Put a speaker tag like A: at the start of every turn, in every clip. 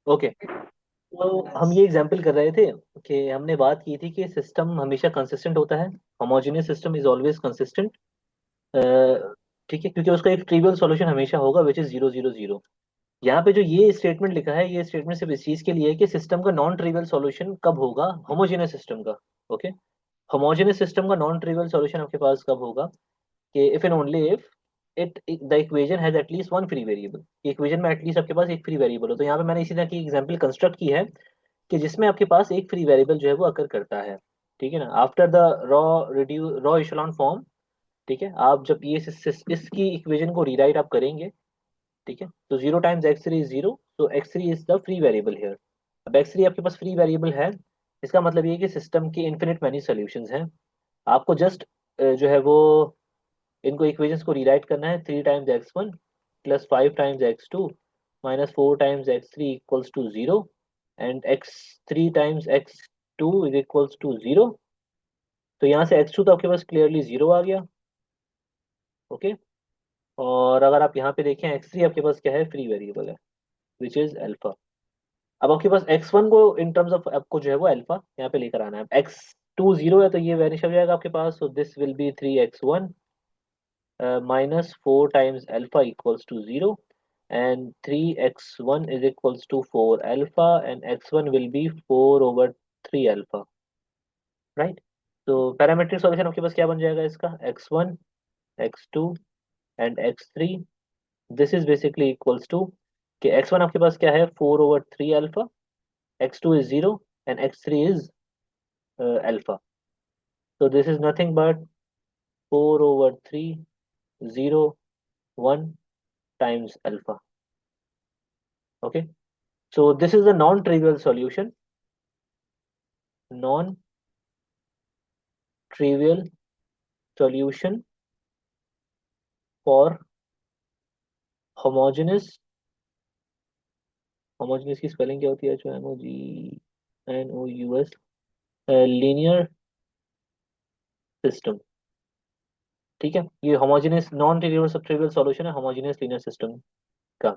A: Okay, तो हम ये एग्जाम्पल कर रहे थे कि हमने बात की थी कि सिस्टम हमेशा कंसिस्टेंट होता है। Homogeneous system is always consistent. ठीक है, क्योंकि उसका एक ट्रिवियल सॉल्यूशन हमेशा होगा विच इज 0 0 0। यहाँ पे जो ये स्टेटमेंट लिखा है, ये स्टेटमेंट सिर्फ इस चीज के लिए है कि सिस्टम का नॉन ट्रिवियल सॉल्यूशन कब होगा, होमोजेनियस सिस्टम का। ओके, होमोजेनियस सिस्टम का नॉन ट्रिवियल सॉल्यूशन आपके पास कब होगा कि if and only if it the equation has at least one free variable. Equation में एटलीस्ट आपके पास एक फ्री वेरिएबल हो। तो यहाँ पे मैंने इसी तरह की एग्जांपल कंस्ट्रक्ट की है कि जिसमें आपके पास एक फ्री वेरिएबल जो है वो अकर करता है। ठीक है ना, आफ्टर द रॉ इशेलॉन फॉर्म। ठीक है, आप जब ये इसकी इक्वेशन को रीराइट आप करेंगे, ठीक है, तो 0 टाइम्स x3 इज 0, तो x3 is the free variable here. अब x3 आपके पास फ्री वेरिएबल है, इसका मतलब ये है कि सिस्टम के इन्फिनिट मैनी सॉल्यूशंस हैं। आपको जस्ट जो है वो इनको इक्वेशंस को रीराइट करना है। 3 times x1 plus 5 times x2 minus 4 times x3 equals to 0, and x3 times x2 is equals to 0। तो यहाँ से x2 तो आपके पास क्लियरली 0 आ गया। ओके, और अगर आप यहाँ पे देखें x3 आपके पास क्या है, फ्री वेरिएबल है विच इज अल्फा। अब आपके पास x1 को इन टर्म्स ऑफ आपको जो है वो अल्फा यहाँ पे लेकर आना है। x2 0 है तो ये वैनिश हो जाएगा आपके पास, so this will be 3x1 minus 4 times alpha equals to 0, and 3x1 is equals to 4 alpha, and x1 will be 4 over 3 alpha, right? तो पैरामेट्रिक सॉल्यूशन आपके पास क्या बन जाएगा इसका, x1 x2 and x3, this is basically equals to कि x1 आपके पास क्या है, 4 over 3 alpha, x2 is 0, and x3 is alpha. So this is nothing but 4 over 3 0 1 times alpha. Okay, so this is the non-trivial solution, non-trivial solution for homogeneous, homogeneous की spelling क्या होती है, जो HOMOGNOUS, linear system. ठीक है, ये homogeneous non trivial सब trivial solution है होमोजेनियस लीनियर सिस्टम का।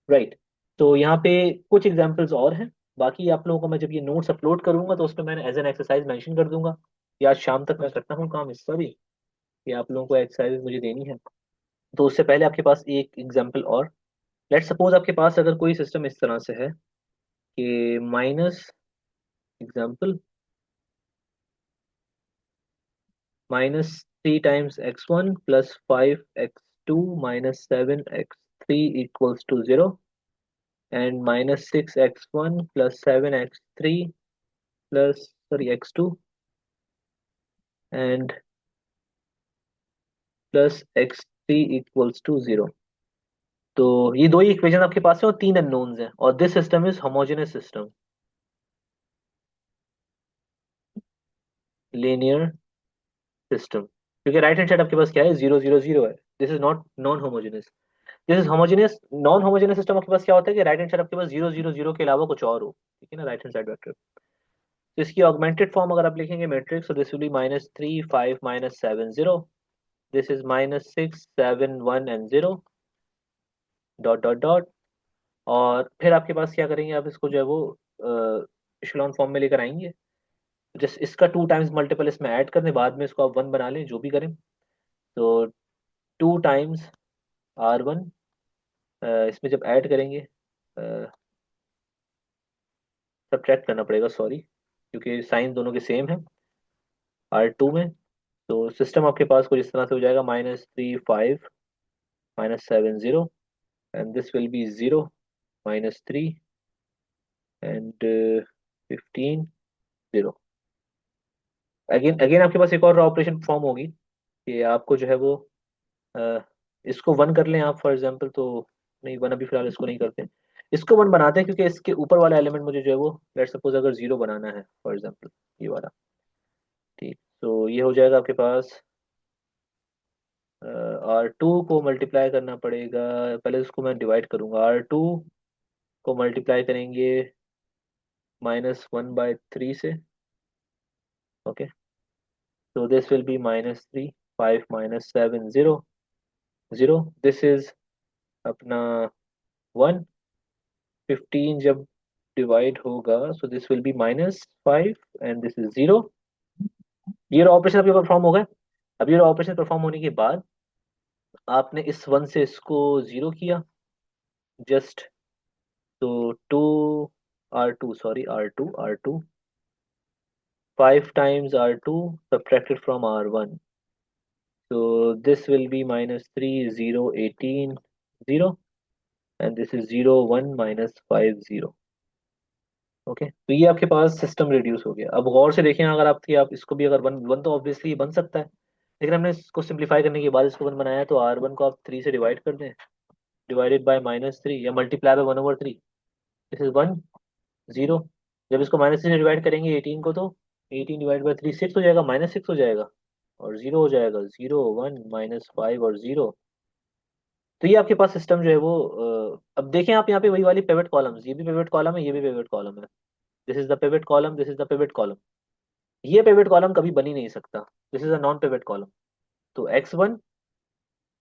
A: राइट, तो यहाँ पे कुछ एग्जांपल्स और हैं। बाकी आप लोगों को मैं जब ये नोट्स अपलोड करूंगा तो उसमें मैंने एज एन एक्सरसाइज मेंशन कर दूंगा, कि आज शाम तक मैं करता हूँ काम इसका भी, कि आप लोगों को एक्सरसाइज मुझे देनी है। तो उससे पहले आपके पास एक एग्जांपल और। लेट सपोज आपके पास अगर कोई सिस्टम इस तरह से है कि minus example -3 times x1 plus 5x2 minus 7x3 equals to 0, and -6x1 plus 7x3 plus sorry x2 and plus x3 equals to 0। तो ये दो ही इक्वेशन आपके पास है और तीन अननोन्स हैं, और this system is homogeneous system, linear system. क्योंकि राइट हैंड साइड आपके पास क्या है, 0 0 0 है। This is not non homogeneous, this is homogeneous. Non homogeneous system आपके पास क्या होता है कि राइट हैंड साइड आपके पास 0 0 0 के अलावा कुछ और हो। ठीक है ना, राइट हैंड साइड वेक्टर। तो इसकी ऑगमेंटेड फॉर्म अगर आप लिखेंगे मैट्रिक्स, तो this will B -3 5 -7 0, this is -6 7 1 and 0, dot dot dot. और फिर आपके पास क्या करेंगे, आप इसको जो है वो इशेलॉन फॉर्म में लेकर आएंगे। जस्ट इसका 2 टाइम्स मल्टीपल इसमें ऐड करने, बाद में इसको आप 1 बना लें, जो भी करें। तो 2 टाइम्स R1, इसमें जब ऐड करेंगे, सब्ट्रैक्ट करना पड़ेगा सॉरी, क्योंकि साइन दोनों के सेम है R2 में। तो सिस्टम आपके पास कुछ इस तरह से हो जाएगा, -3 5 -7 0, and this will B 0 -3 and 15 0। Again again आपके पास एक और ऑपरेशन फॉर्म होगी कि आपको जो है वो अ, इसको 1 कर लें आप फॉर एग्जांपल, तो नहीं 1 अभी फिलहाल इसको नहीं करते, इसको 1 बनाते हैं, क्योंकि इसके ऊपर वाला एलिमेंट मुझे जो है वो लेट सपोज अगर 0 बनाना है फॉर एग्जांपल, ये वाला। ठीक, तो ये हो जाएगा आपके पास, R2 को मल्टीप्लाई करना पड़ेगा। पहले इसको मैं डिवाइड करूंगा, R2 को मल्टीप्लाई करेंगे -1/3 से। Okay, so this will be -3 5 -7 0 0, this is अपना 1, 15 जब डिवाइड होगा, सो this will B -5 and this is 0। ये ऑपरेशन आपके परफॉर्म हो गए। अब ये ऑपरेशन परफॉर्म होने के बाद आपने इस 1 से इसको 0 किया, जस्ट। तो 2 R2, sorry, R2 5 times R2 subtracted from R1, so this will be -3 0 18 0, and this is 0 1 -5 0। Okay, तो ये आपके पास सिस्टम रिड्यूस हो गया। अब गौर से देखें, अगर आप इसको भी अगर वन वन तो ऑब्वियसली बन सकता है, लेकिन हमने इसको सिंप्लीफाई करने के बाद इसको वन बनाया, तो R1 को आप 3 से डिवाइड कर दें, डिवाइडेड बाय -3 या मल्टीप्लाई बाय 1/3, दिस इज 1 0। जब इसको -3 से डिवाइड करेंगे 18 को, तो 18 डिवाइड बाय 3 6 हो जाएगा, -6 हो जाएगा, और 0 हो जाएगा, 0 1 -5 और 0। तो ये आपके पास सिस्टम जो है वो अब देखें आप यहाँ पे वही वाली पिवट कॉलम्स, ये भी पिवट कॉलम है, ये भी पिवट कॉलम है। This is the pivot column, this is the pivot column. ये पिवट कॉलम कभी बन ही नहीं सकता, this is a non pivot column. तो x1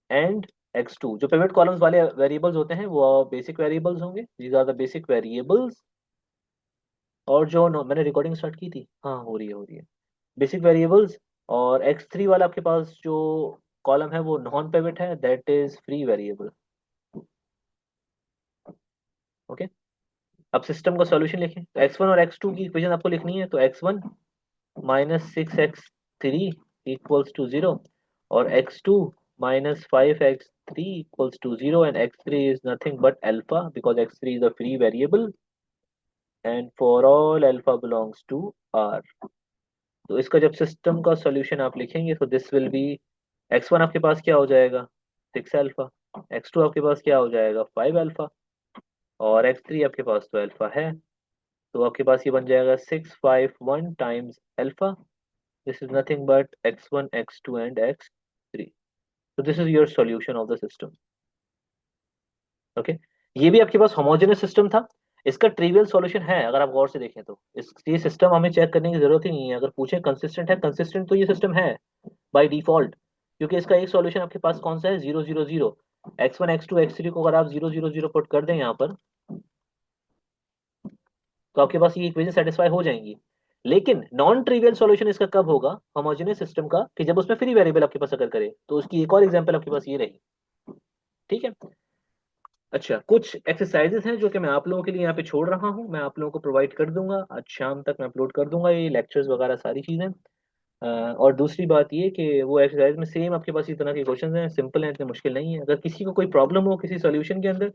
A: एंड x2 जो पिवट कॉलम्स वाले वेरिएबल्स होते हैं वो बेसिक वेरिएबल्स होंगे, these are the basic variables. और जो मैंने रिकॉर्डिंग स्टार्ट की थी, हाँ हो रही है बेसिक वेरिएबल्स। और x3 वाला आपके पास जो कॉलम है वो नॉन पिवट है, that is free variable. Okay, अब सिस्टम का सॉल्यूशन लिखें, तो x1 और x2 की इक्वेशन आपको लिखनी है। तो x1 -6x3 इक्वल्स टू 0, और x2 -5x3 equals to 0, and x3 is nothing but alpha, because x3 is a free variable and for all alpha belongs to R। तो इसका जब सिस्टम का सॉल्यूशन आप लिखेंगे, तो दिस विल बी, x1 आपके पास क्या हो जाएगा, 6 अल्फा, x2 आपके पास क्या हो जाएगा, 5 अल्फा, और x3 आपके पास तो अल्फा है। तो आपके पास ये बन जाएगा 651 times alpha, this is nothing but x1 x2 and x3। तो this is your solution of the system. Okay, ये भी आपके पास होमोजेनस सिस्टम था। इसका ट्रिवियल सॉल्यूशन है, अगर आप गौर से देखें तो इस ये सिस्टम हमें चेक करने की जरूरत ही नहीं है। अगर पूछे कंसिस्टेंट है, कंसिस्टेंट तो ये सिस्टम है बाय डिफॉल्ट, क्योंकि इसका एक सॉल्यूशन आपके पास कौन सा है, 0 0 0। x1 x2 x3 को अगर आप 0 0 0 पुट कर दें यहाँ पर, तो आपके पास ये इक्वेशन सेटिस्फाई हो जाएंगी। लेकिन नॉन ट्रिवियल सॉल्यूशन इसका कब होगा, होमोजेनियस सिस्टम का, कि जब उसमें फ्री वेरिएबल आपके पास अगर करे। तो उसकी एक और एग्जांपल आपके पास ये रही। ठीक है। अच्छा, कुछ एक्सरसाइजेस हैं जो कि मैं आप लोगों के लिए यहाँ पे छोड़ रहा हूँ, मैं आप लोगों को प्रोवाइड कर दूंगा, आज शाम तक मैं अपलोड कर दूंगा ये लेक्चर्स वगैरह सारी चीज़ें। और दूसरी बात ये कि वो एक्सरसाइज में सेम आपके पास इस तरह के क्वेश्चंस हैं, सिंपल हैं, इतने मुश्किल नहीं है। अगर किसी को कोई प्रॉब्लम हो किसी सॉल्यूशन के अंदर,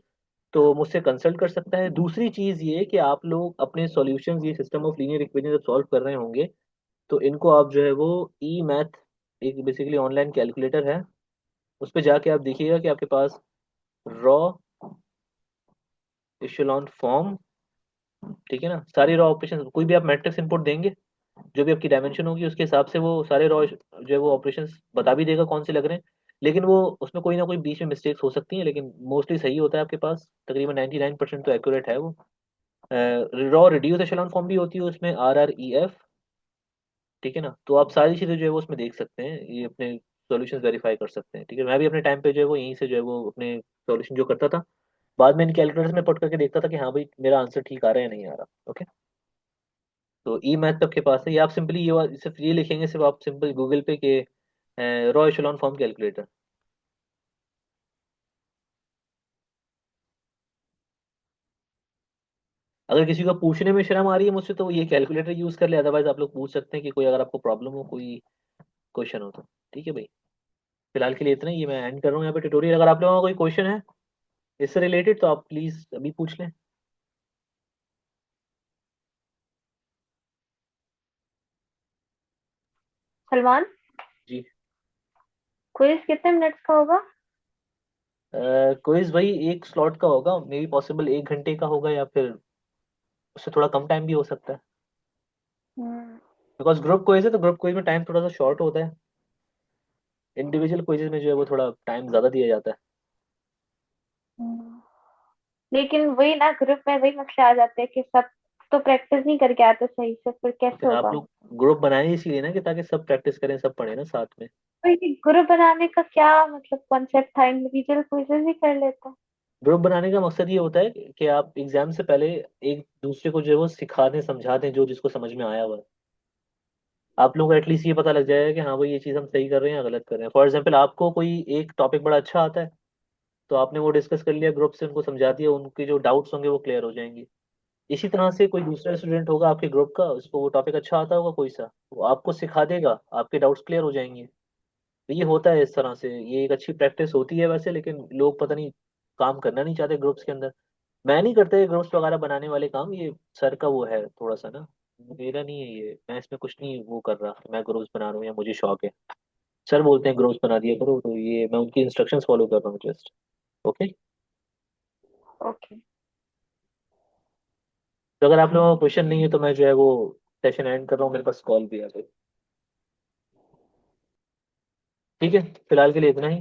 A: तो मुझसे कंसल्ट कर सकता है। दूसरी चीज़ ये कि आप लोग अपने सॉल्यूशंस ये सिस्टम ऑफ लीनियर इक्वेशन जब सॉल्व कर रहे होंगे, तो इनको आप जो है वो ई मैथ, एक बेसिकली ऑनलाइन कैलकुलेटर है, उस पर जाके आप देखिएगा कि आपके पास रॉ इशेलॉन फॉर्म, ठीक है ना, सारी रॉ ऑपरेशन, कोई भी आप मैट्रिक्स इनपुट देंगे, जो भी आपकी डायमेंशन होगी उसके हिसाब से वो सारे रॉ जो है वो ऑपरेशंस बता भी देगा कौन से लग रहे हैं। लेकिन वो उसमें कोई ना कोई बीच में मिस्टेक्स हो सकती हैं, लेकिन मोस्टली सही होता है आपके पास, तकरीबन 99% तो एक्यूरेट है वो। रॉ रिड्यूस एशेलॉन फॉर्म भी होती है उसमें, RREF, ठीक है ना। तो आप सारी चीज़ें जो है वो उसमें देख सकते हैं, ये अपने सॉल्यूशंस वेरीफाई कर सकते हैं। ठीक है, मैं भी अपने टाइम पे जो है वो यहीं से जो है वो अपने सॉल्यूशन जो करता था, बाद में इन कैलकुलेटर्स में पुट करके देखता था कि हाँ भाई मेरा आंसर ठीक आ रहा है या नहीं आ रहा। ओके, तो ई मैथ आपके पास है, ये आप सिंपली सिर्फ ये लिखेंगे, सिर्फ आप सिंपल गूगल पे के रॉ एशेलॉन फॉर्म कैलकुलेटर। अगर किसी को पूछने में शर्म आ रही है मुझसे, तो वो ये कैलकुलेटर यूज कर ले, अदरवाइज आप लोग पूछ सकते हैं कि कोई अगर आपको प्रॉब्लम हो, कोई क्वेश्चन हो तो। ठीक है भाई, फिलहाल के लिए इतना ही, ये मैं एंड कर रहा हूँ यहाँ पे ट्यूटोरियल। अगर आप लोगों का कोई क्वेश्चन है इससे रिलेटेड, तो आप प्लीज अभी पूछ लें।
B: सलमान,
A: जी।
B: क्विज कितने मिनट्स का होगा?
A: क्विज भाई एक स्लॉट का होगा, मे बी पॉसिबल 1 घंटे का होगा, या फिर उससे थोड़ा कम टाइम भी हो सकता है,
B: हम्म।
A: बिकॉज ग्रुप क्विज है, तो ग्रुप क्विज में टाइम थोड़ा सा शॉर्ट होता है। इंडिविजुअल क्विजेज में जो है वो थोड़ा टाइम ज्यादा दिया जाता है।
B: हम्म। लेकिन वही ना, ग्रुप में वही मसले आ जाते हैं कि सब तो प्रैक्टिस नहीं करके आते सही से, फिर कैसे
A: फिर आप
B: होगा?
A: लोग ग्रुप बनाए इसलिए ना, कि ताकि सब प्रैक्टिस करें, सब पढ़े ना साथ में।
B: तो ये ग्रुप बनाने का क्या मतलब कॉन्सेप्ट था? इंडिविजुअल क्विजेज ही कर लेते हैं।
A: ग्रुप बनाने का मकसद ये होता है कि आप एग्जाम से पहले एक दूसरे को जो है वो सिखा दें, समझा दें, जो जिसको समझ में आया हुआ है। आप लोगों को एटलीस्ट ये पता लग जाएगा कि हाँ भाई ये चीज़ हम सही कर रहे हैं या गलत कर रहे हैं। फॉर एग्जाम्पल आपको कोई एक टॉपिक बड़ा अच्छा आता है, तो आपने वो डिस्कस कर लिया ग्रुप से, उनको समझा दिया, उनके जो डाउट्स होंगे वो क्लियर हो जाएंगे। इसी तरह से कोई दूसरा स्टूडेंट होगा आपके ग्रुप का, उसको वो टॉपिक अच्छा आता होगा कोई सा, वो आपको सिखा देगा, आपके डाउट्स क्लियर हो जाएंगे। तो ये होता है इस तरह से, ये एक अच्छी प्रैक्टिस होती है वैसे, लेकिन लोग पता नहीं काम करना नहीं चाहते ग्रुप्स के अंदर। मैं नहीं करता ये ग्रुप्स वगैरह बनाने वाले काम, ये सर का वो है थोड़ा सा ना, मेरा नहीं है ये, मैं इसमें कुछ नहीं वो कर रहा, मैं ग्रुप्स बना रहा हूँ या मुझे शौक है। सर बोलते हैं ग्रुप्स बना दिया करो, तो ये मैं उनकी इंस्ट्रक्शंस फॉलो कर रहा हूँ जस्ट। ओके।
B: ओके।
A: तो अगर आप लोगों का क्वेश्चन नहीं है तो मैं जो है वो सेशन एंड कर रहा हूँ, मेरे पास कॉल भी आ गई। ठीक है, फिलहाल के लिए इतना ही।